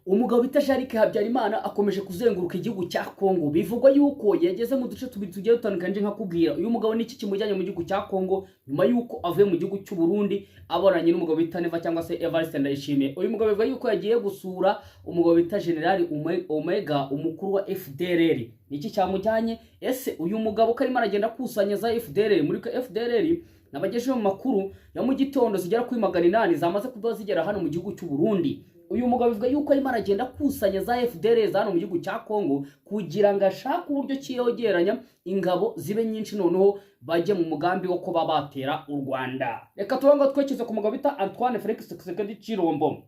umugabo bita Jarike Habyarimana akomeje kuzenguruka igihugu cya Kongo. Bivugwa yuko yageze mu duce tubiri tugiye dutandukanye nka kubwira uyu mugabo niki kimujyanye mu gihugu cya Kongo nyuma yuko avuye mu gihugu cy'u Burundi aboranye n'umugabo bita Neva cyangwa se Evariste Ndayishimiye. Uyu mugabo bivugwa yuko yagiye gusura umugabo bita General Omega umukuru wa FDLR. Niki cyamujyanye? Ese uyu mugabo karimo aragenda kusanya za FDLR muri FDLR nabagejeje mu makuru ya mu gitondo zigera kuri 800 zamaze kuba zigera hano mu gihugu cy'u Burundi. Uyu mugabo bivuga yuko arimo aragenda kusanya za FDLR hano mu gihugu cya Kongo kugira ngo ashake uburyo kiyogeranya ingabo zibe nyinshi noneho bajye mu mugambi wo kuba batera u Rwanda. Reka tubango twekeze ku mugabo bita Antoine Felix Tshisekedi Chilombo.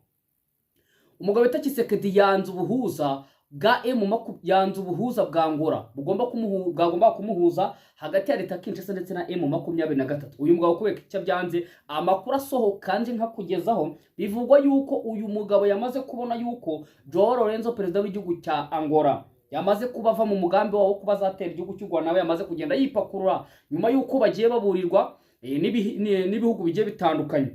Umugabo bita Tshisekedi yanze ubuhuza bwa yanze ubuhuza bwa Angola bugomba kumuhuza hagati ya leta Kinshasa ndetse na M23. Uyu mugabo kubeka icyo byanze amakuru asohoka nje nka kugezaho bivugwa yuko uyu mugabo yamaze kubona yuko Joao Lorenzo perezida w'igihugu cya Angola yamaze kubava mu mugambi wawo kuba zatera igihugu cy'u Rwanda, nawe yamaze kugenda yipakurura nyuma yuko bagiye baburirwa n'ibihugu bigiye bitandukanye.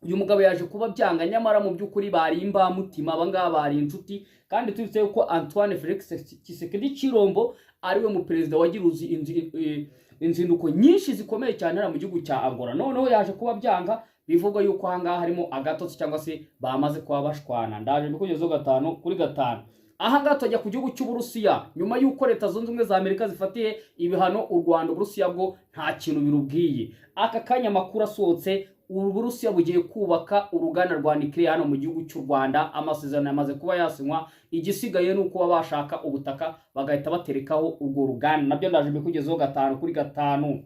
Uyu mugabo yaje kuba byanga nyamara mu by'ukuri bari imbamutima abangaba bari inshuti, kandi tubitse yuko Antoine Felix Tshisekedi Chilombo ariwe mu perezida wagiruzi inzinduko nyinshi zikomeye cyane mu gihugu cya Angola. Noneho yaje kuba byanga bivugwa yuko ahangaha harimo agatotsi cyangwa se bamaze kuba bashwana. Ndaje mbikugezeho 5-5. Ahangaha tujya ku gihugu cy'Uburusiya nyuma yuko leta zunze ubumwe za Amerika zifatiye ibihano u Rwanda. Uburusiya bwo nta kintu birubwiye. Aka kanya makuru asohotse Uburusiya bugiye kubaka uruganda rwa nuclear hano mu gihugu cy'u Rwanda. Amasezerano yamaze kuba yasinywa, igisigaye nuko bashaka ubutaka bagahita baterekaho urwo ruganda. Nabyo ndaje mbikugezeho 5-5.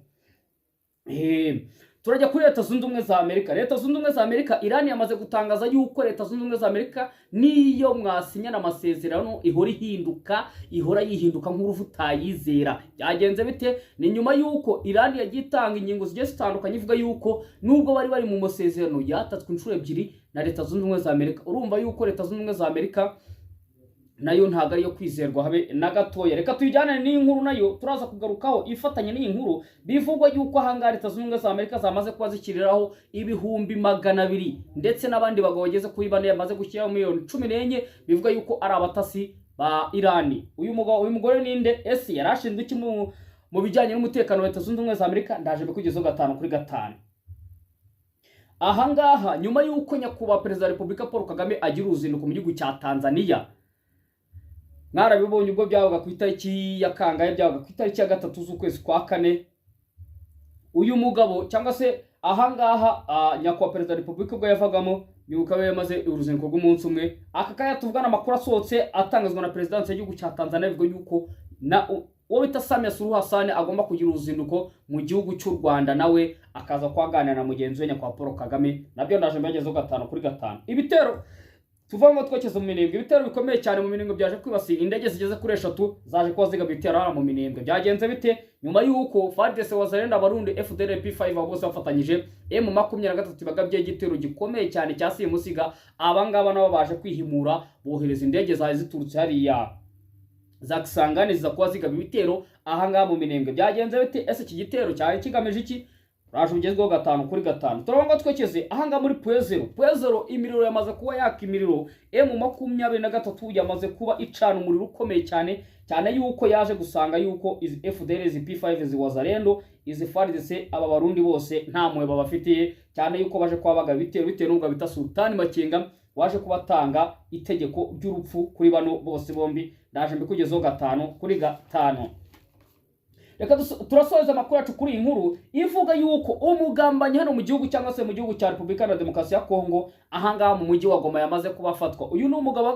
Turajya kuri leta zunze ubumwe za Amerika. Leta zunze ubumwe za Amerika, Iran yamaze gutangaza yuko leta zunze ubumwe za Amerika niyo mwasinyana amasezerano ihora yihinduka nk'uruvu utayizera. Byagenze bite? Ni nyuma yuko Iran yagitanga ingingo zigiye zitandukanye ivuga yuko nubwo bari mu masezerano yatatswe inshuro ebyiri na leta zunze ubumwe za Amerika. Urumva yuko leta zunze ubumwe za Amerika nayo ntago ari yo kwizerwa habe na gatoya. Reka tuyijyane n'inkuru nayo turaza kugarukaho ifatanye n'iyi nkuru. Bivugwa yuko ahangara leta zunze ubumwe za Amerika zamaze kuba zikiriraho ibihumbi 200 ndetse n'abandi bagabo bageze kuri 4 yamaze gushyiraho miliyoni 14. Bivugwa yuko ari abatasi ba Iran. Uyu mugore ninde? Ese yarashinzwe iki mu bijyanye n'umutekano wa leta zunze ubumwe za Amerika? Ndaje mbikugezeho 5-5. Ahangaha nyuma yuko nyakubahwa perezida wa Repubulika Paul Kagame agira uruzinduko mu gihugu cya Tanzania, mwarabibonye ubwo byabaga ku itariki ya kangahe, byabaga ku itariki ya 3 z'ukwezi kwa 4. Uyu mugabo cyangwa se ahangaha nyakubahwa perezida wa Repubulika ubwo yavagamo yuko yamaze uruzinduko rw'umunsi umwe. Aka kanya tuvugana amakuru asohotse atangazwa na presidence y'igihugu cya Tanzania bivuga yuko na uwo bita Samia Suluhu Hassan agomba kugira uruzinduko mu gihugu cy'u Rwanda, nawe akaza kwaganira na mugenzi we nyakubahwa Paul Kagame. Nabyo ndaje mbagezeho 5-5. Ibitero tuvamo twekeza mu Minembwe. Ibitero bikomeye cyane mu Minembwe byaje kwibasira indege zigeze kuri 3 zaje kuba zigaba ibitero hano mu Minembwe. Byagenze bite? Nyuma yuko FARDC wazarenda Abarundi FDLR P5 bose bafatanyije M23 bagabye igitero gikomeye cyane cya simusiga. Abangaba nabo baje kwihimura bohereza indege zaje ziturutse hariya za Kisangani ziza kuba zigaba ibitero ahangaha mu Minembwe. Byagenze bite? Ese iki gitero cyari kigamije iki? Raje ugezweho 5-5. Turabanga twekeze ahanga muri Puezero imiriro yamaze kuba yakimiriro. M23 yamaze kuba icana umuriro ukomeye cyane yuko yaje gusanga yuko izi FDLR izi P5 ziwazarendo izi FARDC aba Barundi bose nta mwe babafitiye, cyane yuko baje kwa baga bitewe n'ubwo bita Sultani Makenga waje kubatanga itegeko ry'urupfu kuri bano bose bombi. Ndaje mbikugezeho 5-5. Reka turasoza amakuru yacu kuri inkuru ivuga yuko umugambanyi hano mu gihugu cyangwa se mu gihugu cya Repubulika ya Demokarasi ya Kongo ahangaha mu mujyi wa Goma yamaze kubafatwa. Uyu ni umugabo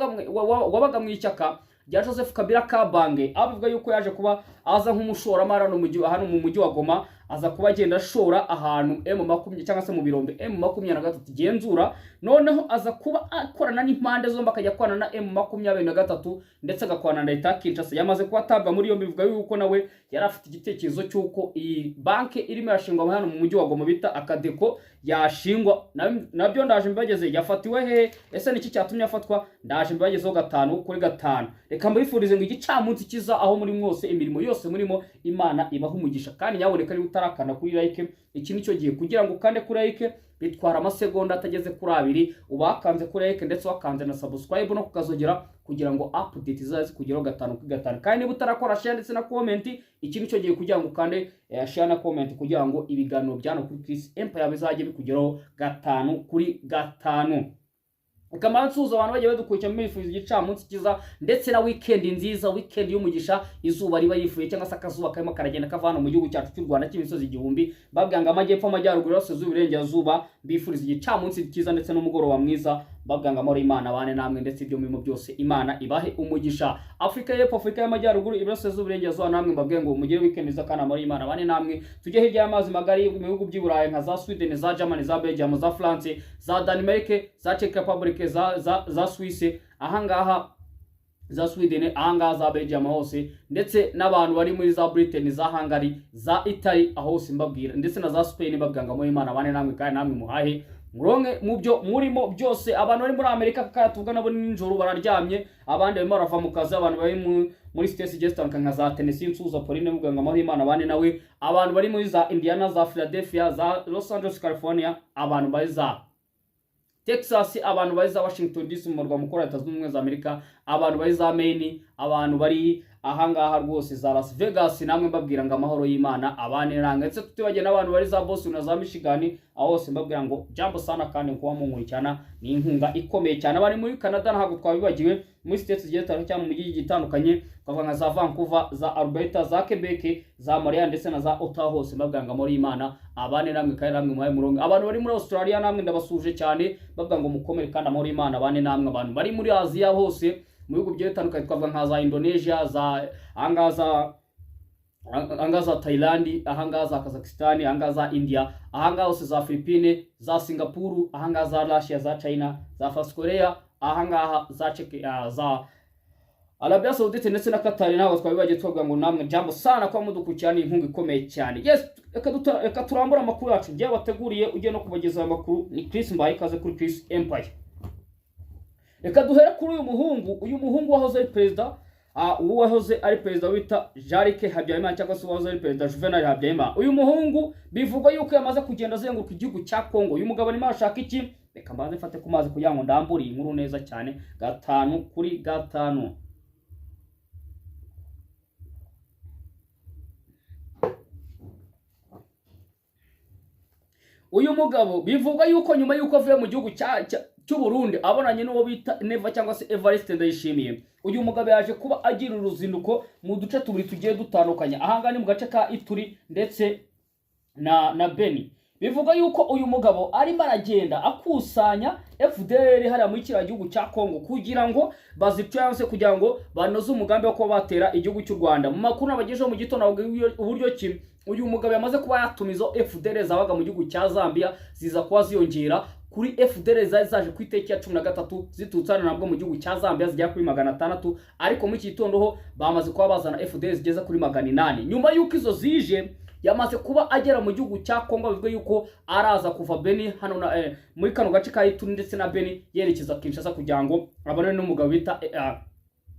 wabaga mu ishyaka rya Joseph Kabila Kabange. Avuga yuko yaje kuba aza nk'umushoramari hano mu mujyi wa Goma, aza kuba agenda ashora ahantu M20 cyangwa se mu birombe M23 genzura. Noneho aza kuba akorana n'impande zombi, akajya kwana na M23 ndetse agakorana na leta Kinshasa. Yamaze kuba atabwa muri yo. Bivuga yuko nawe yari afite igitekerezo cyuko iyi banke irimo yashingwa hano mu mujyi wa Goma bita Akadeko yashingwa. Nabyo ndaje mbageze yafatiwe he? Ese niki cyatumye afatwa? Ndaje mbagezeho 5-5. Reka mbifurize ngo igicamunsi kiza aho muri mwose, imirimo yose murimo Imana ibaha umugisha. Kandi nyaboneka ari utarakana kuri like, iki nicyo gihe kugira ngo ukande kuri like bitwara amasegonda atageze kuri 2 ubakanze kuri like ndetse wakanze na subscribe no kukazogera kugira ngo update zazi kugeraho 5 kandi niba utarakora share ndetse na comment ikintu cyo giye kugira ngo ukande share na comment kugira ngo ibiganiro byano kuri Chris Empire bizajye bikugeraho 5 Kamansuza abantu bagiye badukurikira muri ifuza igicamunsi kiza ndetse na weekend nziza, weekend y'umugisha, izuba riba yifuye cyangwa se akazuba karimo karagenda kavana mu gihugu cyacu cy'u Rwanda cy'imisozi igihumbi, babwanga amajyepfo amajyaruguru yose z'uburengerazuba, bifuriza igicamunsi kiza ndetse n'umugoroba mwiza, babwanga amahoro Imana bane namwe ndetse ibyo murimo byose Imana ibahe umugisha. Afrika y'Epfo, Afrika y'Amajyaruguru, iburasirazuba z'uburengerazuba namwe mbabwiye ngo mugire weekend nziza kandi amahoro Imana bane namwe. Tujye hirya y'amazi magari mu bihugu by'i Burayi nka za Sweden, za Germany, za Belgium, za France, za Denmark, za Czech Republic, za Swiss, ahangaha za Sweden, ahangaha za Belgium hose, ndetse n'abantu bari muri za Britain, za Hungary, za Italy aho hose mbabwira, ndetse na za Spain babwanga amahoro Imana bane namwe kandi namwe muhahe muronke mubyo murimo byose. Abantu bari muri Amerika kaka tuvuga nabo ninjoro bararyamye, abandi barimo barava mu kazi, abantu bari muri States Geston nka za Tennessee, Nsuza Pauline muganga amahoro Imana bane nawe, abantu bari muri za Indiana, za Philadelphia, za Los Angeles California, abantu bari za Texas, abantu bari za Washington DC mu murwa mukuru wa Leta Zunze Ubumwe za Amerika, abantu bari za Maine, abantu bari ahangaha rwose za Las Vegas, namwe mbabwira ngo amahoro y'Imana abane ranga, ndetse tutibagye n'abantu bari za Boston na za Michigan, aho hose mbabwira ngo jambo sana kandi kuba munkurikirana ni inkunga ikomeye cyane. Abari muri Canada ntabwo twabibagiwe, muri States Geston cyangwa mu mujyi gitandukanye, twavuga nka za Vancouver, za Alberta, za Quebec, za Montreal ndetse na za Ottawa, hose mbabwira ngo amahoro y'Imana abane namwe kandi namwe muhaye muronke. Abantu bari muri Australia namwe ndabasuje cyane, babwira ngo mukomere kandi amahoro y'Imana abane namwe. Abantu bari muri Aziya hose mu bihugu by'etandukanye twavuga nka za Indonesia, za angaza Thailand, ahangaza Kazakhstan, ahangaza India, ahangaza za Philippines, za Singapore, ahangaza Russia, za China, za South Korea, ahangaha za Czech, za Arabia Saudite ndetse na Qatar, ntabwo twabibagiye twavuga ngo namwe jambo sana kwa mudukurikirana inkunga ikomeye cyane. Yes, reka turambura amakuru yacu bya bateguriye ugiye no kubageza amakuru. Ni Chris mbaye kaze kuri Chris Empire. Reka duhere kuri uyu muhungu wahoze ari perezida, wahoze ari perezida wita Jarike Habyarimana cyangwa se wahoze ari perezida Juvenal Habyarimana. Uyu muhungu bivugwa yuko yamaze kugenda azenguruka igihugu cya Kongo. Uyu mugabo ni mashaka iki? Reka mbaze mfate ku mazi kugira ngo ndambure inkuru neza cyane 5 Uyu mugabo bivugwa yuko nyuma yuko avuye mu gihugu cy'u Burundi abonanye n'uwo bita Neva cyangwa se Evariste Ndayishimiye, uyu mugabo yaje kuba agira uruzinduko mu duce tubiri tugiye dutandukanye, ahanga ni mu gace ka Ituri ndetse na Beni. Bivugwa yuko uyu mugabo arimo aragenda akusanya FDLR hariya muri kiriya gihugu cya Kongo kugira ngo bazicyanse, kugira ngo banoze umugambi wo kuba batera igihugu cy'u Rwanda. Mu makuru abagejeho mu gitondo uburyo ki uyu mugabo yamaze kuba yatumizo FDLR zabaga mu gihugu cya Zambia ziza kuba ziyongera kuri FDLR zaje ku itariki ya 13 zitutsana nabwo mu gihugu cya Zambia zijya kuri 600, ariko mu gitondo ho bamaze kuba bazana FDLR zigeza kuri 800. Nyuma yuko izo zije yamaze kuba agera mu gihugu cya Kongo, bivuga yuko araza kuva Beni hano muri kano gace ka Ituri ndetse na Beni yerekeza Kinshasa kugira ngo abone n'umugabo bita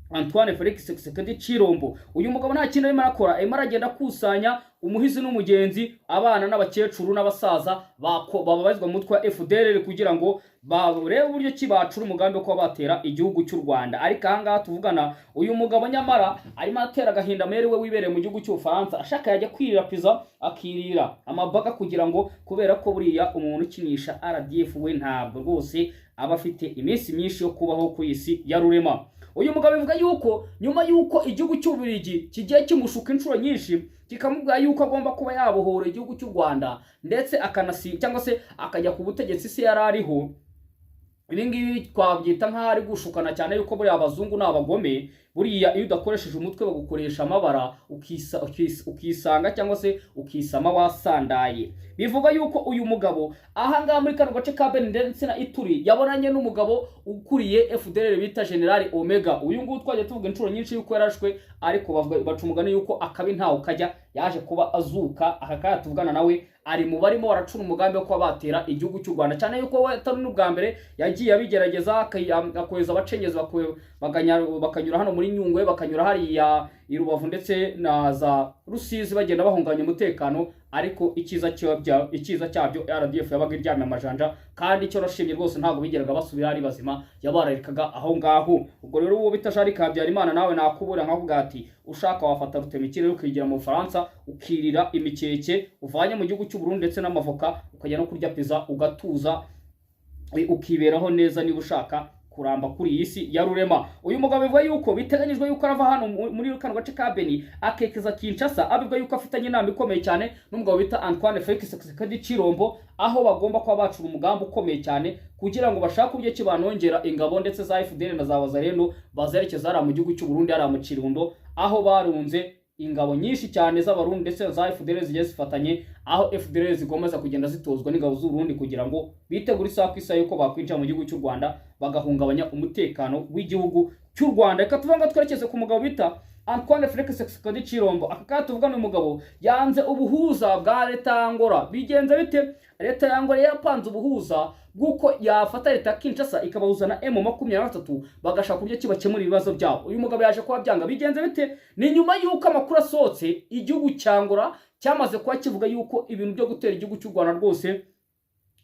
Antoine Felix Tshisekedi Chirombo. Uyu mugabo nta kintu arimo arakora, arimo aragenda kusanya umuhizi n'umugenzi, abana n'abakecuru n'abasaza babazwa mu mutwe wa FDLR kugira ngo barebe uburyo ki bacura umugambi wo kuba batera igihugu cy'u Rwanda. Ariko ahangaha tuvugana uyu mugabo nyamara arimo atera agahinda mere we wibereye mu gihugu cy'Ubufaransa, ashaka yajya kwirapiza akirira amabaga kugira ngo kubera ko buriya umuntu ukinisha RDF we ntabwo rwose aba afite iminsi myinshi yo kubaho ku isi ya rurema. Uyu mugabo bivuga yuko nyuma yuko igihugu cy'Ububiligi kigiye kimushuka inshuro nyinshi kikamubwira yuko agomba kuba yabohora igihugu cy'u Rwanda ndetse cyangwa se akajya ku butegetsi se yarariho, ibingibi twabyita nk'aho ari gushukana cyane yuko buriya abazungu n'abagome, buriya iyo udakoresheje umutwe bagukoresha amabara ukisanga cyangwa se ukisama wasandaye. Bivuga yuko uyu mugabo ahangaha muri kano gace ka Beni ndetse na Ituri yabonanye n'umugabo ukuriye FDLR bita General Omega. Uyu nguyu twaje tuvuga inshuro nyinshi yuko yarashwe, ariko baca umugani yuko akabi ntawo kajya, yaje kuba azuka akakaya tuvugana nawe ari mu barimo baracuna umugambi wo kuba batera igihugu cy'u Rwanda, cyane yuko we atari n'ubwa mbere yagiye abigerageza akohereza abacengezi bakanyura hano muri Nyungwe, bakanyura hariya i Rubavu ndetse na za Rusizi bagenda bahunganya umutekano, ariko icyiza cyabyo RDF yabaga iryamye amajanja kandi icyo rashimye rwose ntabwo bigeraga basubira ari bazima, yabararikaga aho ngaho. Ubwo rero uwo bita Jean Habyarimana nawe nakubura nkavuga ati ushaka wafata rutemikire ukigira mu Bufaransa ukirira imikeke uvanye mu gihugu cy'u Burundi ndetse n'amavoka, ukajya no kurya pizza ugatuza ukiberaho neza niba ushaka kuramba kuri iyi si ya rurema. Uyu mugabo bivuga yuko biteganyijwe yuko arava hano muri kano gace ka Beni akekeza Kinshasa, abivuga yuko afitanye inama ikomeye cyane n'umugabo bita Antoine Felix Tshisekedi Chilombo, aho bagomba kuba bacura umugambi ukomeye cyane kugira ngo bashake uburyo ki banongera ingabo ndetse za FDL na za Wazalendo bazerekeza mu gihugu cy'u Burundi ari mu Kirundo, aho barunze ingabo nyinshi cyane z'abarundi ndetse za FDL zigiye zifatanye, aho FDL zigomeza kugenda zitozwa n'ingabo z'u Burundi kugira ngo bitegure isaha ku isaha yuko bakwinjira mu gihugu cy'u Rwanda bagahungabanya umutekano w'igihugu cy'u Rwanda. Reka tuvuga twerekeze ku mugabo bita Antoine Felix Tshisekedi Chilombo. Aka tuvuga ni umugabo yanze ubuhuza bwa leta ya Angola. Bigenze bite? Leta ya Angola yapanze ubuhuza bw'uko yafata leta Kinshasa ikabahuzana M23 bagashaka uburyo kibakemura ibibazo byabo. Uyu mugabo yaje kuba byanga. Bigenze bite? Ni nyuma yuko amakuru asohotse igihugu cya Angola cyamaze kuba kivuga yuko ibintu byo gutera igihugu cy'u Rwanda rwose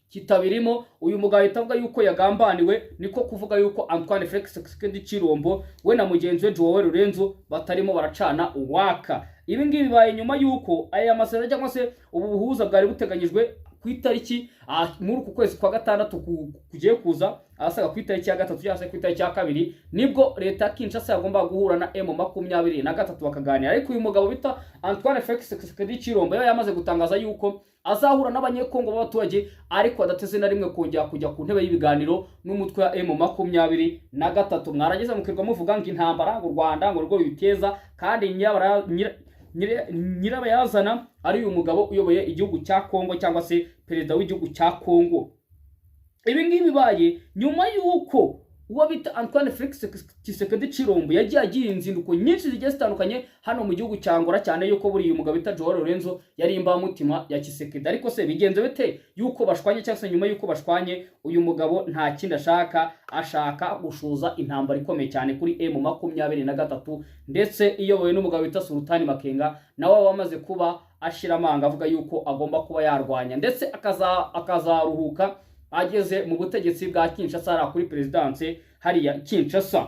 kitabirimo. Uyu mugabo itavuga yuko yagambaniwe, niko kuvuga yuko Antoine Felix Tshisekedi Chilombo we na mugenzi we Joel Lorenzo batarimo baracana uwaka. Ibi ngibi bibaye nyuma yuko aya masezerano cyangwa se ubu buhuza bwari buteganyijwe ku itariki muri uku kwezi kwa gatandatu kugiye kuza, asaga ku itariki ya gatatu cyangwa se ku itariki ya kabiri, nibwo leta Kinshasa yagomba guhura na M23 bakaganira. Ariko uyu mugabo bita Antoine Felix Tshisekedi Chilombo yamaze gutangaza yuko azahura n'abanyekongo b'abaturage ariko adateze na rimwe kongera kujya ku ntebe y'ibiganiro n'umutwe wa M23. Mwarageze mukirwa muvuga ngo intambara ngo Rwanda ngo rwo biteza, kandi nyirabayazana ari uyu mugabo uyoboye igihugu cya Kongo cyangwa se perezida w'igihugu cya Kongo. Ibi ngibi bibaye nyuma yuko uwo bita Antoine Felix Tshisekedi Chilombo yagiye agira inzinduko nyinshi zigiye zitandukanye hano mu gihugu cya Angola, cyane yuko buri uyu mugabo bita Joel Lorenzo yari imbamutima ya Tshisekedi. Ariko se bigenze bite yuko bashwanye, cyangwa se nyuma yuko bashwanye uyu mugabo nta kindi ashaka gushuza intambara ikomeye cyane kuri M23 ndetse iyobowe n'umugabo bita Sultani Makenga, nawe wamaze kuba ashira amanga avuga yuko agomba kuba yarwanya ndetse akazaruhuka ageze mu butegetsi bwa Kinshasa ara kuri presidence hariya Kinshasa.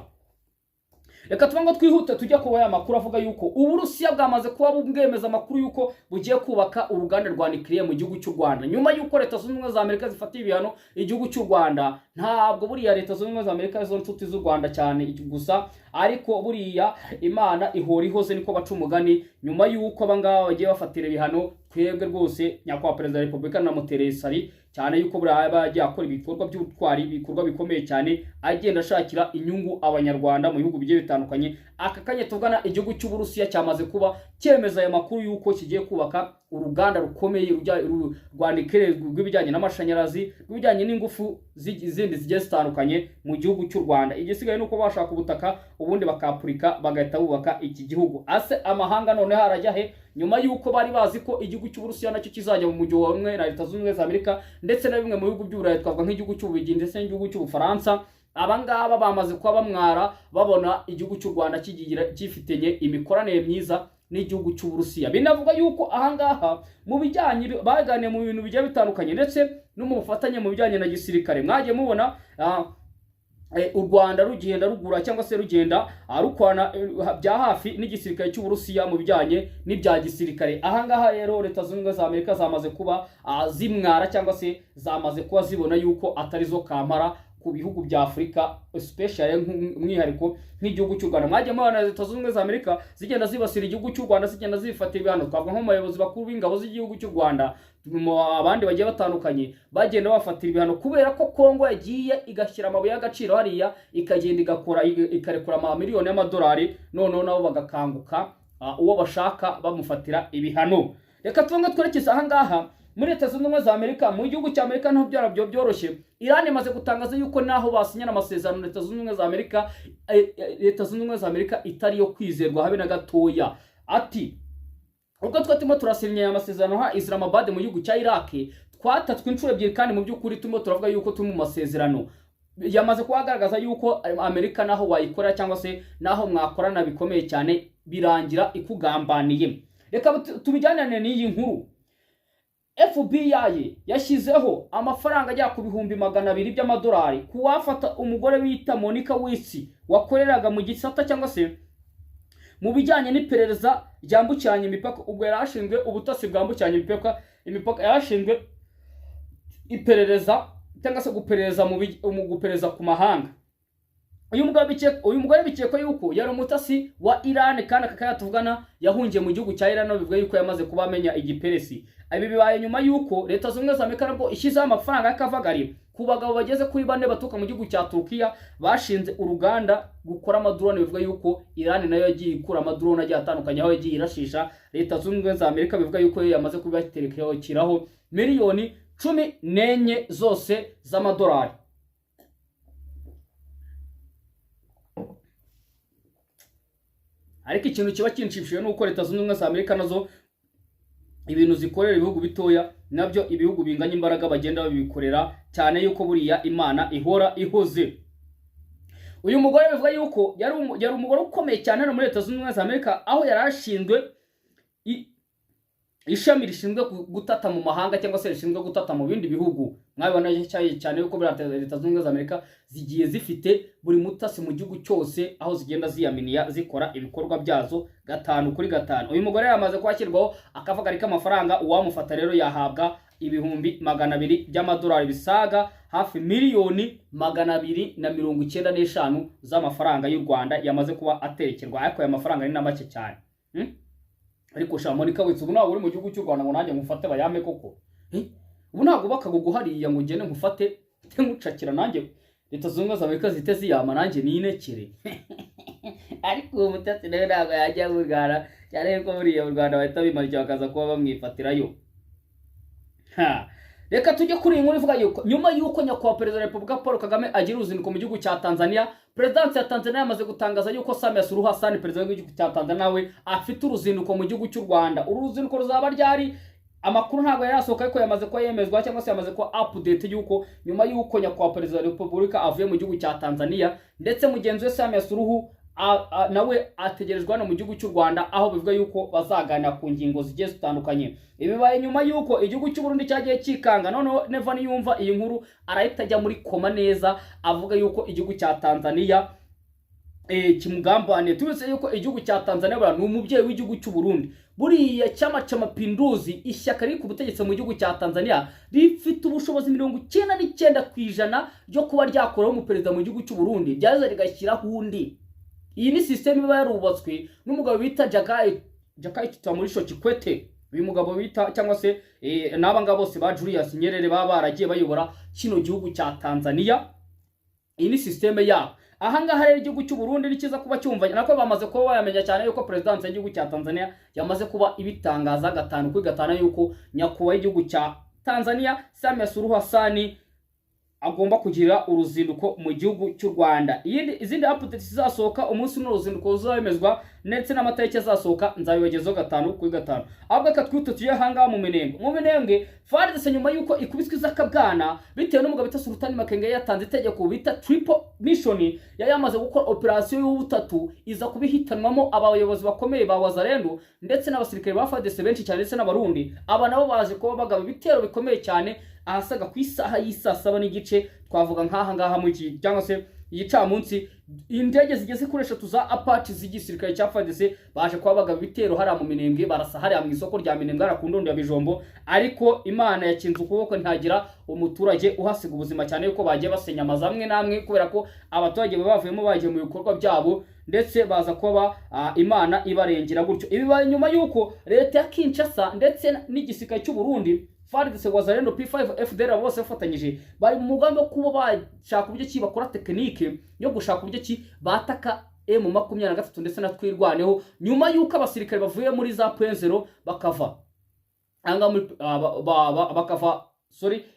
Reka tubango twihute tujya kuba ya makuru avuga yuko Uburusiya bwamaze kuba bwemeza makuru yuko bugiye kubaka uruganda rwa nuclear mu gihugu cy'u Rwanda, nyuma yuko leta zunze ubumwe za Amerika zifatiye ibihano igihugu cy'u Rwanda. Ntabwo buriya leta zunze ubumwe za Amerika zo nshuti z'u Rwanda cyane gusa, ariko buriya Imana ihora ihoze niko baca umugani. Nyuma yuko abangaba bagiye bafatira ibihano twebwe rwose nyakubahwa perezida wa Repubulika na Muteresari, cyane yuko buriya bagiye akora ibikorwa by'ubutwari, ibikorwa bikomeye cyane agenda ashakira inyungu abanyarwanda mu bihugu bigiye bitandukanye. Aka kanya tuvugana igihugu cy'Uburusiya cyamaze kuba cyemeza aya makuru yuko kigiye kubaka uruganda rukomeye rwa nuclear rw'ibijyanye n'amashanyarazi, rw'ibijyanye n'ingufu zindi zigiye zitandukanye mu gihugu cy'u Rwanda. Igisigaye nuko bashaka ubutaka ubundi bakapurika bagahita bubaka iki gihugu. Ase amahanga none harajya he nyuma yuko bari bazi ko igihugu cy'Uburusiya nacyo kizajya mu mujyi wamwe na leta zunze ubumwe za Amerika ndetse na bimwe mu bihugu by'Uburayi twavuga nk'igihugu cy'Ububirigi ndetse n'igihugu cy'Ubufaransa. Abangaba bamaze kuba bamwara babona igihugu cy'u Rwanda gifitenye imikoranire myiza n'igihugu cy'Uburusiya. Binavuga yuko ahangaha mu bijyanye baganiye mu bintu bigiye bitandukanye ndetse no mu bufatanye mu bijyanye na gisirikare. Mwagiye mubona u Rwanda rugenda rugura cyangwa se rugenda rukwana bya hafi n'igisirikare cy'Uburusiya mu bijyanye n'ibya gisirikare. Ahangaha rero leta zunze ubumwe za Amerika zamaze kuba zimwara cyangwa se zamaze kuba zibona yuko atari zo kamara ku bihugu bya Afrika, especially umwihariko nk'igihugu cy'u Rwanda. Mwagiye mubona leta zunze ubumwe za Amerika zigenda zibasira igihugu cy'u Rwanda, zigenda zifatira ibihano. Twavuga nko mu bayobozi bakuru b'ingabo z'igihugu cy'u Rwanda, abandi bagiye batandukanye bagenda bafatira ibihano kubera ko Kongo yagiye igashyira amabuye y'agaciro hariya ikagenda ikarekura amamiliyoni y'amadolari, noneho nabo bagakanguka uwo bashaka bamufatira ibihano. Reka tubange twerekeza ahangaha muri leta zunze ubumwe za Amerika. Mu gihugu cya Amerika naho byarabyo byoroshye. Iran imaze gutangaza yuko naho basinyana amasezerano leta zunze ubumwe za Amerika itari yo kwizerwa habe na gatoya. Ati ubwo twatimo turasinya amasezerano ha Islamabad mu gihugu cya Iraq twatatswe inshuro ebyiri, kandi mu by'ukuri turimo turavuga yuko turi mu masezerano. Yamaze kugaragaza yuko Amerika naho wayikorera cyangwa se naho mwakorana bikomeye cyane birangira ikugambaniye. Reka tubijyanane n'iyi nkuru. FBI yashyizeho amafaranga ajya ku bihumbi 200 by'amadolari kuwafata umugore bita Monica Wisi wakoreraga mu gisata cyangwa se mu bijyanye n'iperereza ryambukiranya imipaka. Ubwo yarashinzwe ubutasi bwambukiranya imipaka yarashinzwe iperereza cyangwa se guperereza mu guperereza ku mahanga. Uyu mugore bikekwa yuko yari umutasi wa Iran kandi akakaya tuvugana yahungiye mu gihugu cya Iran, no bivuga yuko yamaze kuba amenya igiperesi. Ibi bibaye nyuma yuko Leta Zunze Ubumwe za Amerika nabwo ishyizeho amafaranga y'akavagari ku bagabo bageze kuri 4 baturuka mu gihugu cya Turkiya bashinze uruganda rukora amadrone. Bivuga yuko Iran nayo yagiye ikura amadrone agiye atandukanye aho yagiye irashisha Leta Zunze Ubumwe za Amerika. Bivuga yuko yamaze kubaterekeraho miliyoni 14 zose z'amadolari. Ariko ikintu kiba kinshimishije nuko Leta Zunze Ubumwe za Amerika nazo ibintu zikorera ibihugu bitoya nabyo ibihugu binganya imbaraga bagenda babikorera, cyane yuko buriya Imana ihora ihoze. Uyu mugore bivuga yuko yari umugore ukomeye cyane hano muri Leta Zunze Ubumwe za Amerika, aho yarashinzwe ishami rishinzwe gutata mu mahanga cyangwa se rishinzwe gutata mu bindi bihugu. Mwabibona cyane yuko Leta Zunze Ubumwe za Amerika zigiye zifite buri mutasi mu gihugu cyose, aho zigenda ziyaminiya zikora ibikorwa byazo 5 kuri 5. Uyu mugore yamaze kwakirwaho akavagari k'amafaranga. Uwamufata rero yahabwa ibihumbi 200 by'amadolari, bisaga hafi miliyoni 295 z'amafaranga y'u Rwanda yamaze kuba aterekerwa. Ariko aya mafaranga ni na make cyane. Ariko sha Monica Wisi ubu ntabwo uri mu gihugu cy'u Rwanda ngo nanjye ngufate bayame koko. Ubu ntabwo bakagugu hariya ngo ngene ngufate ngucakira nanjye Leta Zunze Ubumwe za Amerika zite ziyama nanjye ninekere. Ariko uwo mutasi nawe ntabwo yajya Rwanda cyane ko buriya mu Rwanda bahita bimarika bakaza kuba bamwifatirayo. Reka tujye kuri inkuru ivuga yuko nyuma yuko nyakubahwa Perezida wa Repubulika Paul Kagame agira uruzinduko mu gihugu cya Tanzania, President ya Tanzania yamaze gutangaza yuko Samia Suluhu Hassan Perezida w'igihugu cya Tanzania nawe afite uruzinduko mu gihugu cy'u Rwanda. Uru ruzinduko ruzaba ryari? Amakuru ntabwo yarasohoka ariko yamaze kuba yemezwa cyangwa se yamaze kuba update yuko nyuma yuko nyakubahwa Perezida wa Repubulika avuye mu gihugu cya Tanzania, ndetse mugenzi we Samia Suluhu nawe ategerejwe hano mu gihugu cy'u Rwanda, aho bivuga yuko bazaganira ku ngingo zigiye zitandukanye. Ibibaye nyuma yuko igihugu cy'u Burundi cyagiye kikanga. Noneho Nevan yumva iyi nkuru arahita ajya muri koma neza, avuga yuko igihugu cya Tanzania kimugambane. Tuzi yuko igihugu cya Tanzania bura ni umubyeyi w'igihugu cy'u Burundi. Buriya Chama cha Mapinduzi, ishyaka riri ku butegetsi mu gihugu cya Tanzania, rifite ubushobozi 99% ryo kuba ryakoraho umuperezida mu gihugu cy'u Burundi, byaza rigashyiraho undi. Iyi ni system iba yarubatswe n'umugabo bita Jakaya Mrisho Kikwete. Uyu mugabo bita cyangwa se n'aba ngabo bose ba Julius Nyerere baba baragiye bayobora kino gihugu cya Tanzania. Iyi ni system yabo. Aha ngaha rero igihugu cy'u Burundi rikiza kuba cyumva nako bamaze kuba bayamenya cyane yuko President y'igihugu cya Tanzania yamaze kuba ibitangaza 5 kuri 5 yuko nyakubahwa igihugu cya Tanzania Samia Suluhu Hassan agomba kugira uruzinduko mu gihugu cy'u Rwanda. Izindi updates zizasohoka umunsi n'uruzinduko ruzabemezwa, ndetse n'amatariki azasohoka nzabibagezaho 5 kuri 5. Ahubwo katwite tuye hanga mu Minembwe FARDC nyuma yuko ikubiswe izakabwana bitewe n'umugabo bita Sultani Makenga yatanze itegeko bita triple mission yamaze gukora operation y'ubutatu, iza kubihitanwamo abayobozi bakomeye ba Wazalendo ndetse n'abasirikare ba FARDC benshi cyane ndetse n'abarundi. Aba nabo baje kuba bagaba ibitero bikomeye cyane ahasaga ku isaha y'isa 7 n'igice, twavuga nk'aha ngaha mu iki cyangwa se igicamunsi. Indege zigeze kuri 3 za Apache z'igisirikare cya FARDC baje kuba bagaba ibitero hariya mu Minembwe, barasa hariya mu isoko rya Minembwe ara ku ndondo ya Bijombo. Ariko Imana yakinze ukuboko ntagira umuturage uhasiga ubuzima, cyane yuko bagiye basenya amazu amwe namwe kubera ko abaturage bavuyemo bagiye mu bikorwa byabo, ndetse baza kuba Imana ibarengera gutyo. Ibibaye nyuma yuko leta ya Kinshasa ndetse n'igisirikare cy'u Burundi FARDC Wazalendo P5 FDR bose bafatanyije bari mu mugambi wo kuba bashaka uburyo ki bakora tekinike yo gushaka uburyo ki bataka M23 ndetse na twirwaneho, nyuma yuko abasirikare bavuye muri za P0 bakava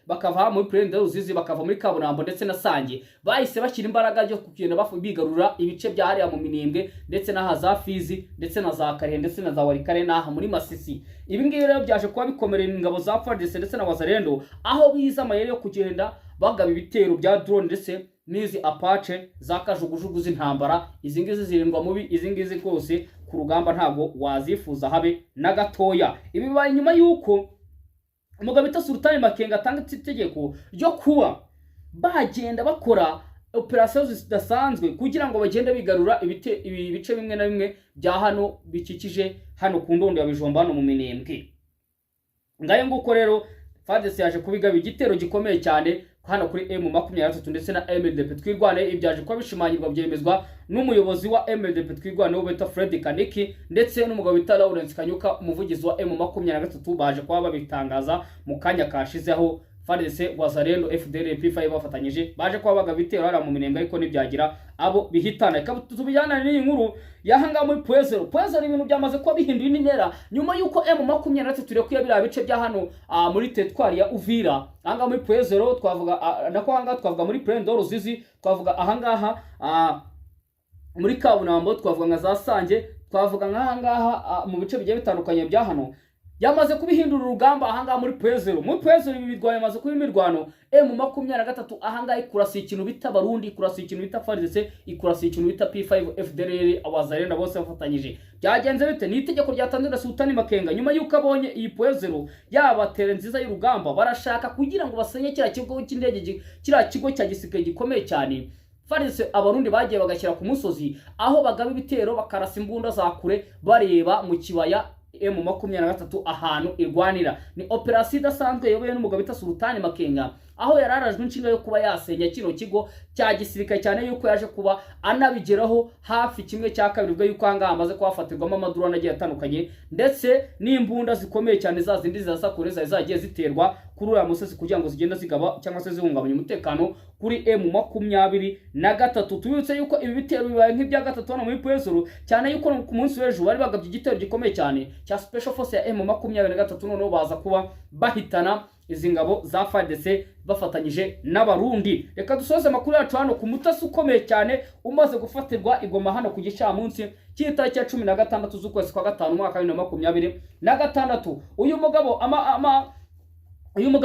bakava muri Prende Ruzizi, bakava muri Kaburambo ndetse na Sange, bahise bashyira imbaraga yo kugenda bigarura ibice bya hariya mu Minembwe ndetse na za Fizi ndetse na za Karehe ndetse na za Warikare n'aha muri Masisi. Ibi ngibi rero byaje kuba bikomerera ingabo za FARDC ndetse na Wazalendo, aho biza amayeri yo kugenda bagaba ibitero bya drone ndetse n'izi Apache za kajugujugu z'intambara. Izi ngizi zirindwa mubi, izi ngizi rwose ku rugamba ntago wazifuza habe na gatoya. Ibi bibaye nyuma yuko umugabo bita Sultani Makenga atanga itegeko ryo kuba bagenda bakora operasiyo zidasanzwe kugira ngo bagende bigarura ibice bimwe na bimwe bya hano bikikije hano ku ndondo ya Bijomba hano mu Minembwe. Ngaye nguko rero FARDC yaje kubigaba igitero gikomeye cyane hano kuri M23 ndetse na MLDP twirwane. Ibyaje kuba bishimanyirwa byemezwa n'umuyobozi wa MLDP twirwane wo bita Fred Kaniki ndetse n'umugabo bita Lawrence Kanyuka umuvugizi wa M23 baje kuba babitangaza mu kanya kashizeho. FARDC Wazalendo FDL P5 bafatanyije baje kuba bagaba ibitero hara mu Minembwe ariko nibyagira abo bihitana. Tubijyana n'iyi nkuru yahanga muri Puezero ibintu byamaze kuba bihinduye n'intera nyuma yuko M23 turekuye bira bice bya hano muri teritwari ya Uvira. Ahanga muri Puezero twavuga nako hanga twavuga muri Prendo Ruzizi, twavuga ahangaha muri Kabunambo, twavuga nka za Sange, twavuga nkahangaha mu bice bigiye bitandukanye bya hano yamaze kubihindura urugamba. Ahanga muri Puezero ibi bidwaye yamaze kuba imirwano. M23 ahanga ikurasi ikintu bita Barundi, ikurasi ikintu bita FARDC, ikurasi ikintu bita P5 FDLR Abazalendo bose bafatanyije. Byagenze bite? Ni itegeko ryatanzwe na Sultani Makenga nyuma yuko abonye iyi Puezero yabatere nziza y'urugamba, barashaka kugira ngo basenye kira kigo cy'indege, kira kigo cya gisirikare gikomeye cyane. FARDC abarundi bagiye bagashyira ku musozi aho bagaba ibitero bakarasa imbunda za kure bareba mu kibaya M23 ahantu irwanira. Ni operasiyo idasanzwe yoboye n'umugabo bita Sultani Makenga aho yararajwe inshinga yo kuba yasenya kino kigo cya gisirikare cyane yuko yaje kuba anabigeraho hafi kimwe cya kabiri bwo yuko hanga amaze kuhafatirwamo amadurone agiye atandukanye ndetse n'imbunda zikomeye cyane za zindi zasakure zagiye ziterwa kuri uriya musozi kugira ngo zigenda zigaba cyangwa se zihungabanya umutekano kuri M23. Tubibutse yuko ibi bitero bibaye nk'ibya gatatu hano muri Puezero cyane yuko ku munsi w'ejo bari bagabye igitero gikomeye cyane cya Special Force ya M23 noneho baza kuba bahitana izi ngabo za FARDC bafatanyije n'abarundi. Reka dusoze makuru yacu hano ku mutasi ukomeye cyane umaze gufatirwa igoma hano ku gicamunsi cy'itariki ya 16 z'ukwezi kwa 5 mwaka 2026. Uyu mugabo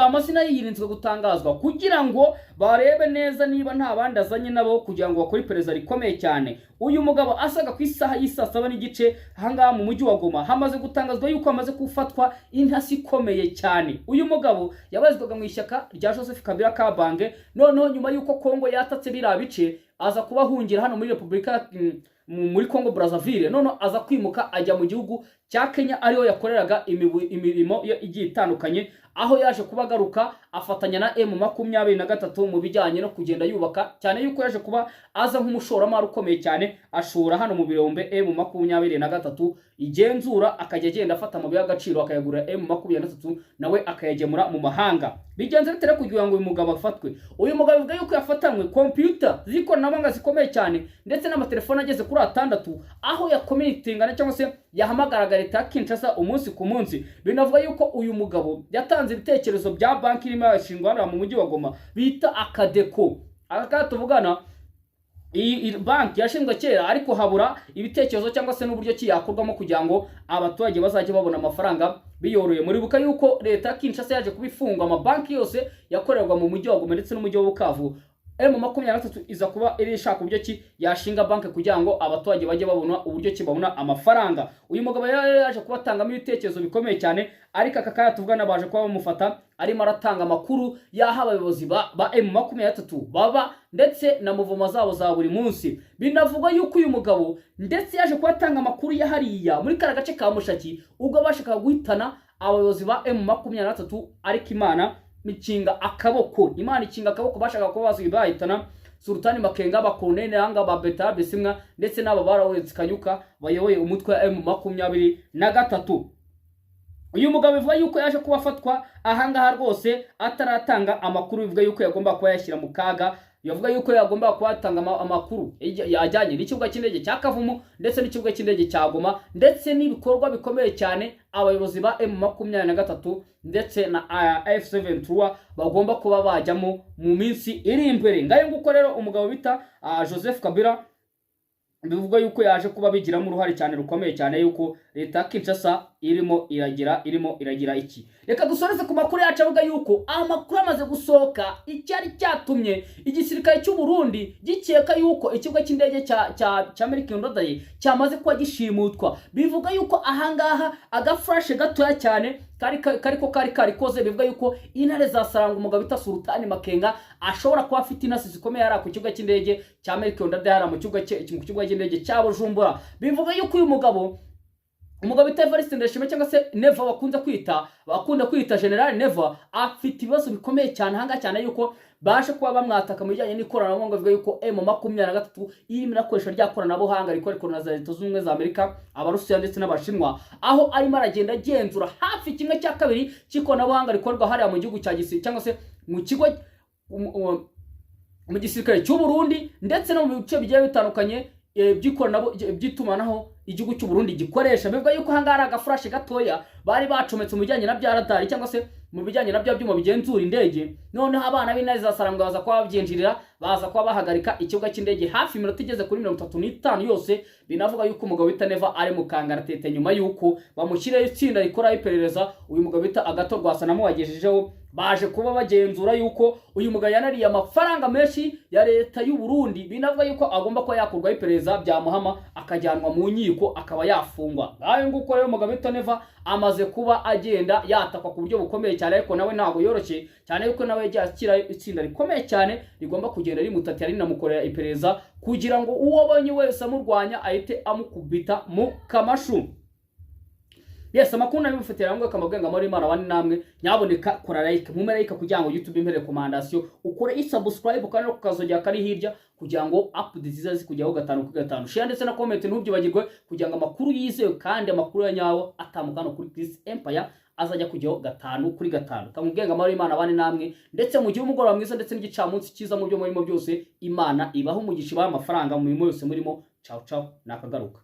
amazina yirinzwe gutangazwa kugira ngo barebe neza niba nta bandi azanye nabo kugira ngo bakore iperereza rikomeye cyane. Uyu mugabo asaga ku isaha y'isa 7 n'igice hanga mu mujyi wa Goma hamaze gutangazwa yuko amaze kufatwa intasi ikomeye cyane. Uyu mugabo yabazwaga mu ishyaka rya Joseph Kabila Kabange, noneho nyuma yuko Kongo yatatse bira bice aza kubahungira hano muri Republika muri Congo Brazzaville, noneho aza kwimuka ajya mu gihugu cya Kenya ariho yakoreraga imirimo igiye itandukanye, aho yaje kubagaruka afatanya na M23 mu bijyanye no kugenda yubaka cyane yuko yaje kuba aza nk'umushoramari ukomeye cyane ashora hano mu birombe M23 igenzura akajya agenda afata mu by'agaciro akayagura M23 nawe akayagemura mu mahanga. Bigenze bitera kugira ngo uyu mugabo afatwe. Uyu mugabo bivuga yuko yafatanywe computer zikoranabuhanga zikomeye cyane ndetse n'amatelefone ageze kuri 6 aho yakomitingana cyangwa se yahamagaraga leta ya Kinshasa umunsi ku munsi. Binavuga yuko uyu mugabo yatanze ibitekerezo bya banki irimo yashingwa mu mujyi wa Goma bita Akadeko. Aka tuvugana iyi banki yashinzwe kera ariko habura ibitekerezo cyangwa se n'uburyo ki yakorwamo kugira ngo abaturage bazajye babona amafaranga biyoroye. Muri buka yuko leta ya Kinshasa yaje kubifunga amabanki yose yakorerwa mu mujyi wa Goma ndetse n'umujyi wa Bukavu. M23 iza kuba iri shaka uburyo ki yashinga banki kugira ngo abaturage bajye babona uburyo ki babona amafaranga. Uyu mugabo yaje kubatangamo ibitekerezo bikomeye cyane ariko akakaya tuvugana baje kuba bamufata arimo aratanga amakuru yaha abayobozi ba M23 baba ndetse na muvuma zabo za buri munsi. Binavuga yuko uyu mugabo ndetse yaje kubatanga amakuru yahariya muri kara gace ka Mushaki ubwo bashaka guhitana abayobozi ba M23 ariko Imana ikinga akaboko bashaka kuba bahitana Sultani Makenga bakoloneli hanga ba Beta Bisimwa ndetse n'aba barawuretse Kanyuka bayoboye umutwe wa M23. Uyu mugabo bivuga yuko yaje kubafatwa ahangaha rwose ataratanga amakuru, bivuga yuko yagomba kuba yashyira mu kaga. Yavuga yuko yagomba kubatanga amakuru yajyanye n'ikibuga cy'indege cya Kavumu ndetse n'ikibuga cy'indege cya Goma ndetse n'ibikorwa bikomeye cyane abayobozi ba M23 ndetse na AF73 bagomba kuba bajyamo mu minsi iri imbere. Ngayo nguko rero umugabo bita Joseph Kabila bivuga yuko yaje kuba bigiramo uruhare cyane rukomeye cyane yuko leta ya Kinshasa irimo iragira iki. Reka dusoreze ku makuru yacu avuga yuko amakuru amaze gusohoka icyari cyatumye igisirikare cy'u Burundi gikeka yuko ikigo cy'indege cya Melchior Ndadaye cyamaze kuba gishimutwa. Bivuga yuko ahangaha agaflash gatoya cyane kari koze, bivuga yuko intare za Saranga umugabo bita Sultani Makenga ashobora kuba afite inasi zikomeye ari ku kigo cy'indege cya Melchior Ndadaye mu kigo cy'indege cya Bujumbura. Bivuga yuko uyu mugabo bita Evariste Ndayishimiye cyangwa se Neva bakunda kwita General Neva afite ibibazo bikomeye cyane hanga cyane yuko baje kuba bamwataka mu bijyanye n'ikoranabuhanga. Bivuga yuko M23 irimo nakoresha rya koranabuhanga rikorerwa na Leta Zunze Ubumwe za Amerika, Abarusiya ndetse n'Abashinwa, aho arimo aragenda agenzura hafi kimwe cya kabiri cy'ikoranabuhanga rikorerwa hariya mu gihugu cya Gisirikare cyangwa se mu kigo mu gisirikare cy'u Burundi ndetse no mu bice bigiye bitandukanye by'itumanaho igihugu cy'u Burundi gikoresha. Bivuga yuko hangara agaflash gatoya bari bacometse mu bijyanye na bya radar cyangwa se mu bijyanye na bya byuma bigenzura indege. Noneho abana b'intare za Saranga baza kuba babyinjirira, baza kuba bahagarika ikibuga cy'indege hafi iminota igeze kuri 35 yose. Binavuga yuko umugabo bita Neva ari mu kangaratete nyuma yuko bamushyiraho itsinda rikora iperereza. Uyu mugabo bita Agato Rwasa namuwagejejeho baje kuba bagenzura yuko uyu mugabo yanariye amafaranga menshi ya leta y'u Burundi. Binavuga yuko agomba kuba yakurwa iperereza byamuhama akajyanwa mu nkiko akaba yafungwa. Ayo nguko rero umugabo bita Neva amaze kuba agenda yatakwa ku buryo bukomeye cyane, ariko nawe ntago yoroshye cyane yuko nawe yagiye akira itsinda rikomeye cyane rigomba kugenda rimutatira rinamukorera iperereza kugira ngo uwo abonye wese amurwanya ahite amukubita mu kamashu. Yes, amakuru nabimufatira ngo kamabwenga muri Imana bane namwe nyaboneka kora like mu like kugira ngo YouTube impere recommendation ukore subscribe kandi no kukazojya kari hirya kugira ngo update zizazi kujyaho 5 kuri 5. Share ndetse na comment ntubyibagirwe kugira ngo amakuru yizewe kandi amakuru ya nyawo atamukano kuri Chris Empire azajya kujyaho 5 kuri 5. Kamubwenga muri Imana bane namwe ndetse mu gihe umugoroba mwiza ndetse n'igicamunsi cyiza mu byo murimo byose. Imana ibaho umugisha ibaha amafaranga mu mirimo yose murimo. Ciao ciao nakagaruka.